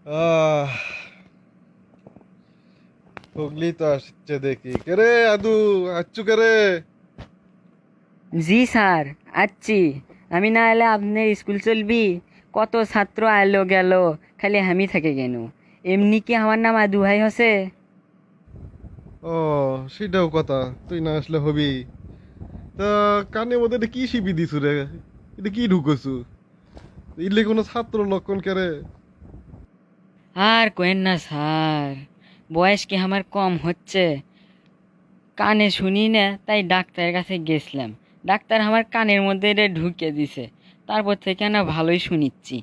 আহ হুগলি তো আসছে দেখি কে রে আদু আচ্ছু কে রে? জি স্যার, আচ্ছি। আমি না এলে আপনার স্কুল চলবি? কত ছাত্র আলো গেল, খালি আমি থেকে গেল। এমনি কি আমার নাম আদু ভাই হসে? ও, সেটাও কথা, তুই না আসলে হবি। তা কানে মধ্যে এটা কি শিবি দিছু রে? এটা কি ঢুকছু? ইলে কোনো ছাত্র লক্ষণ কে রে? আর কোয়েন না স্যার, বয়স কি আমার কম হচ্ছে? কানে শুনি না, তাই ডাক্তারের কাছে গেছিলাম। ডাক্তার আমার কানের মধ্যে এটা ঢুকে দিছে। তারপর থেকে না ভালোই শুনিচ্ছি।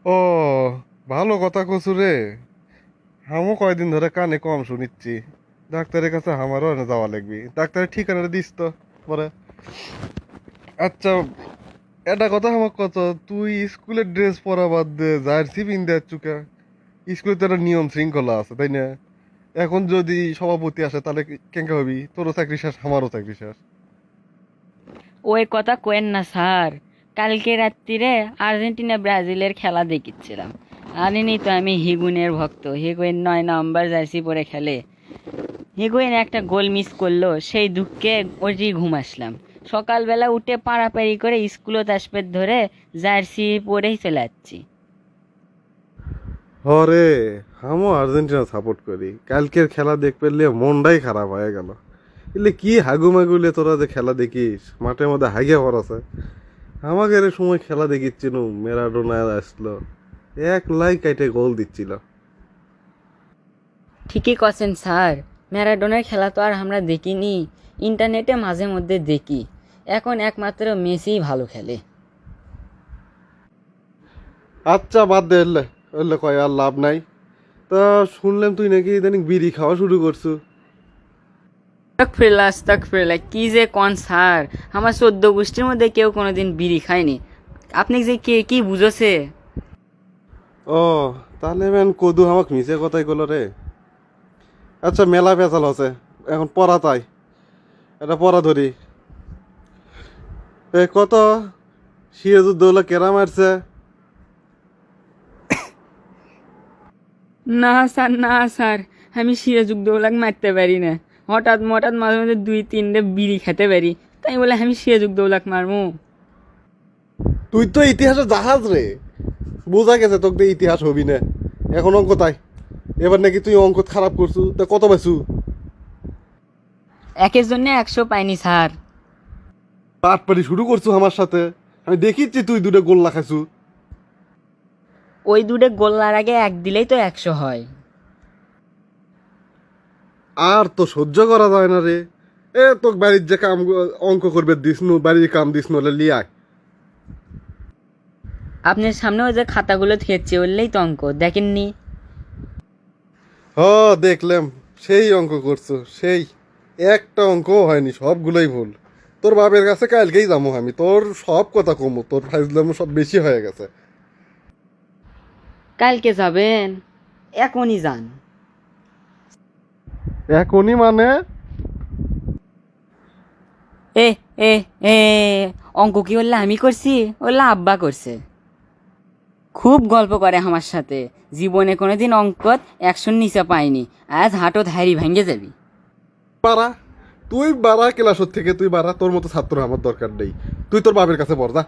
ও, ভালো কথা কছু রে। আমও কয়দিন ধরে কানে কম শুনিচ্ছি। ডাক্তারের কাছে আমারও না যাওয়া লাগবি, ডাক্তারের ঠিকানাটা দিস তো পরে। আচ্ছা, এটা কথা আমার কত, তুই স্কুলের ড্রেস পরা বাদ দে জার্সি পিনতে চুকা। স্কুলে তো একটা নিয়ম শৃঙ্খলা আছে, তাই না? এখন যদি সভাপতি আসে তাহলে কেঙ্কা হবি? তোরও চাকরি শেষ, আমারও চাকরি শেষ। ওই কথা কোয়েন না স্যার। কালকে রাত্রিরে আর্জেন্টিনা ব্রাজিলের খেলা দেখিচ্ছিলাম। জানেনই তো আমি হিগুনের ভক্ত। হিগুয়েন 9 নম্বর জার্সি পরে খেলে। হিগুয়েন একটা গোল মিস করলো, সেই দুঃখে ওটি ঘুম আসলাম। সকালবেলা উঠে পাড়াপাড়ি করে স্কুলত আসবে ধরে জার্সি পরেই চলে যাচ্ছি। হরে, আমিও আর্জেন্টিনা সাপোর্ট করি। কালকের খেলা দেখ পেলে মনটাই খারাপ হয়ে গেল। এলে কি হাগুমাগুলে তোরা যে খেলা দেখিস, মাঠের মধ্যে হাগিয়া পড়াছে। আমাকে এর সময় খেলা দেখিচ্ছিল, মেরাডোনা আসলো, এক লাই কাইটে গোল দিচ্ছিল। ঠিকই কছেন স্যার, ম্যারাডোনার খেলা তো আর আমরা দেখিনি, ইন্টারনেটে মাঝে মধ্যে দেখি। এখন একমাত্র মেসিই ভালো খেলে। আচ্ছা, বাদ দে, এলে এলে কয় আর লাভ নাই। তা শুনলাম তুই নাকি ইদানিং বিড়ি খাওয়া শুরু করছু। আস্তাগফিরুল্লাহ, আস্তাগফিরুল্লাহ, কি যে কন স্যার! আমার 14 গোষ্ঠীর মধ্যে কেউ কোনোদিন বিড়ি খায়নি। আপনি যে কে কি বুঝোছে? ও, তাহলে ম্যান কদু আমাক মিছে কথাই কল রে। আচ্ছা, মেলা পেঁচাল আছে, এখন পড়া তাই, এটা পড়া ধরি। এ কত, সিরাজউদ্দৌলা কেরা মারছে? না স্যার, না স্যার, আমি সিরাজউদ্দৌলাকে মারতে পারি না। হঠাৎ হঠাৎ মাঝে মাঝে 2-3টে বিড়ি খেতে পারি, তাই বলে আমি সিরাজউদ্দৌলাকে মারবো? তুই তো ইতিহাসের জাহাজ রে, বোঝা গেছে তোকে দিয়ে ইতিহাস হবি না। এখন অঙ্ক তাই, এবার নাকি তুই অঙ্ক খারাপ করছু, তা কত পাইছু? একের জন্য 100 পাইনি স্যার। পাটপাড়ি শুরু করছু আমার সাথে। আমি দেখিচ্ছি তুই দুটো গোল্লা খাইছু। ওই দুটো গোল্লার আগে এক দিলেই তো 100 হয়। আর তো সহ্য করা যায় না রে। এ তোকে বাড়ির যে কাম অঙ্ক করবে দিস নু, বাড়ির কাম দিস নলে লিয়ায়। আপনার সামনে ওই যে খাতাগুলো থেয়েছে, বললেই তো অঙ্ক দেখেননি? হ, দেখলাম, সেই অঙ্ক করছো সেই। একটা অঙ্কও হয়নি, সবগুলোই ভুল। তোর বাপের কাছে কালকেই যাবো আমি, তোর সব কথা কমু, তোর ফাইজলামো সব বেশি হয়ে গেছে। কালকে যাবেন? এখনই যান। এখনই মানে? এ এ এ অঙ্ক কি বললে আমি করছি? বললে আব্বা করছে। খুব গল্প করে আমার সাথে। জীবনে কোনোদিন অঙ্কত 100 নিচে পাইনি। আজ হাঁটত হাড়ি ভেঙে যাবি। বাড়া, তুই বাড়া ক্লাসের থেকে তুই বাড়া, তোর মতো ছাত্র আমার দরকার নেই। তুই তোর বাপের কাছে পড় যা।